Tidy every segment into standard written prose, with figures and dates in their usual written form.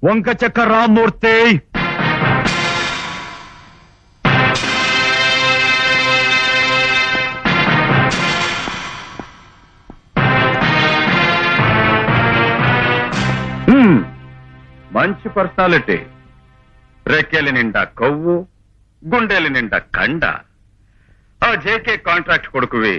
వంక చెక్క రామ్మూర్తి, మంచి పర్సనాలిటీ. రెక్కేలి నిండా కొవ్వు, గుండెలి నిండా కండ. ఆ జేకే కాంట్రాక్ట్ కొడుకువి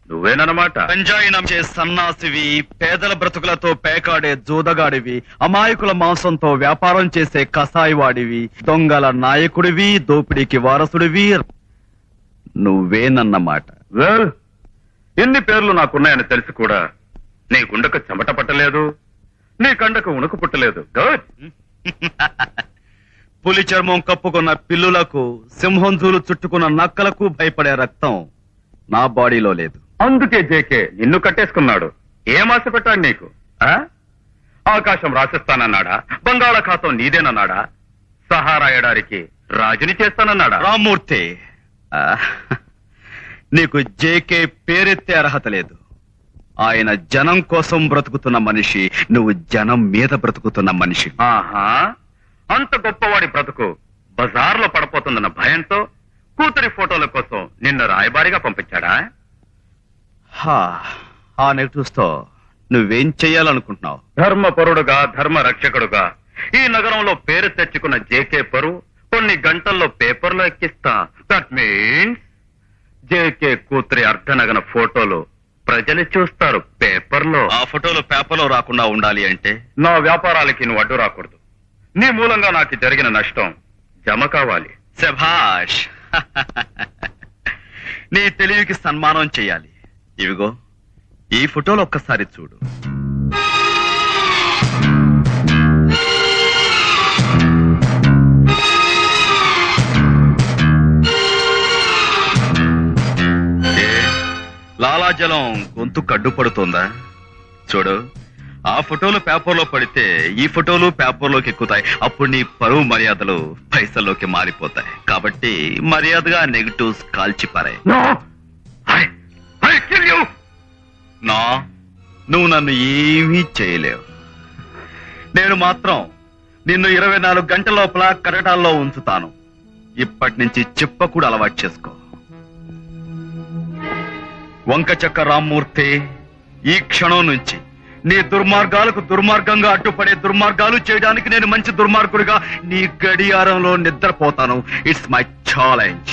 నువ్వేనన్నమాట. గంజాయినం చే సన్నాసివి, పేదల బ్రతుకులతో పేకాడే జూదగాడివి, అమాయకుల మాంసంతో వ్యాపారం చేసే కసాయివాడివి, దొంగల నాయకుడివి, దోపిడీకి వారసుడివి నువ్వేనన్నమాట. వెల్, ఎన్ని పేర్లు నాకున్నాయని తెలిసి కూడా నీ గుండెకు చెమట పట్టలేదు, నీ కండకు ఉణుకు పుట్టలేదు. గుడ్. పులి చర్మం కప్పుకున్న పిల్లులకు, సింహంజూలు చుట్టుకున్న నక్కలకు భయపడే రక్తం నా బాడీలో లేదు. అందుకే జేకే నిన్ను కట్టేసుకున్నాడు. ఏం ఆశ పెట్టాడు నీకు? ఆకాశం రాసిస్తానన్నాడా? బంగాళాఖాతం నీదేనన్నాడా? సహారా ఎడారికి రాజుని చేస్తానన్నాడా? రామ్మూర్తి, నీకు జేకే పేరెత్తే అర్హత లేదు. ఆయన జనం కోసం బ్రతుకుతున్న మనిషి, నువ్వు జనం మీద బ్రతుకుతున్న మనిషి. ఆహా, అంత గొప్పవాడి బ్రతుకు బజార్లో పడపోతుందన్న భయంతో కూతురి ఫోటోల కోసం నిన్ను రాయబారిగా పంపించాడా? ఆ నెగటివ్స్ తో నువ్వేం చెయ్యాలనుకుంటున్నావు? ధర్మపరుడుగా, ధర్మ రక్షకుడుగా ఈ నగరంలో పేరు తెచ్చుకున్న జేకే పరువు కొన్ని గంటల్లో పేపర్లో ఎక్కిస్తా. దట్ మీన్స్ జేకే కూతురి అర్ధనగన ఫోటోలు ప్రజలు చూస్తారు పేపర్లో. ఆ ఫోటోలు పేపర్లో రాకుండా ఉండాలి అంటే నా వ్యాపారాలకి నువ్వు అడ్డు రాకూడదు. నీ మూలంగా నాకు జరిగిన నష్టం జమ కావాలి. శభాష్. నీ తెలివికి సన్మానం చెయ్యాలి. ఇవిగో ఈ ఫోటోలు ఒక్కసారి చూడు. లాలాజలం గొంతు కడ్డుపడుతోందా? చూడు, ఆ ఫోటోలు పేపర్లో పడితే ఈ ఫోటోలు పేపర్లోకి ఎక్కుతాయి. అప్పుడు నీ పరువు మర్యాదలు పైసల్లోకి మారిపోతాయి. కాబట్టి మర్యాదగా నెగటివ్స్ కాల్చిపారాయి. నా నువ్వు నన్ను ఏమీ చేయలేవు. నేను మాత్రం నిన్ను 24 గంటల లోపల కటకాల్లో ఉంచుతాను. ఇప్పటి నుంచి చెప్ప కూడా అలవాటు చేసుకో. వంక చెక్క రామ్మూర్తి, ఈ క్షణం నుంచి నీ దుర్మార్గాలకు దుర్మార్గంగా అడ్డుపడే దుర్మార్గాలు చేయడానికి నేను మంచి దుర్మార్గుడిగా నీ గడియారంలో నిద్రపోతాను. It's my challenge.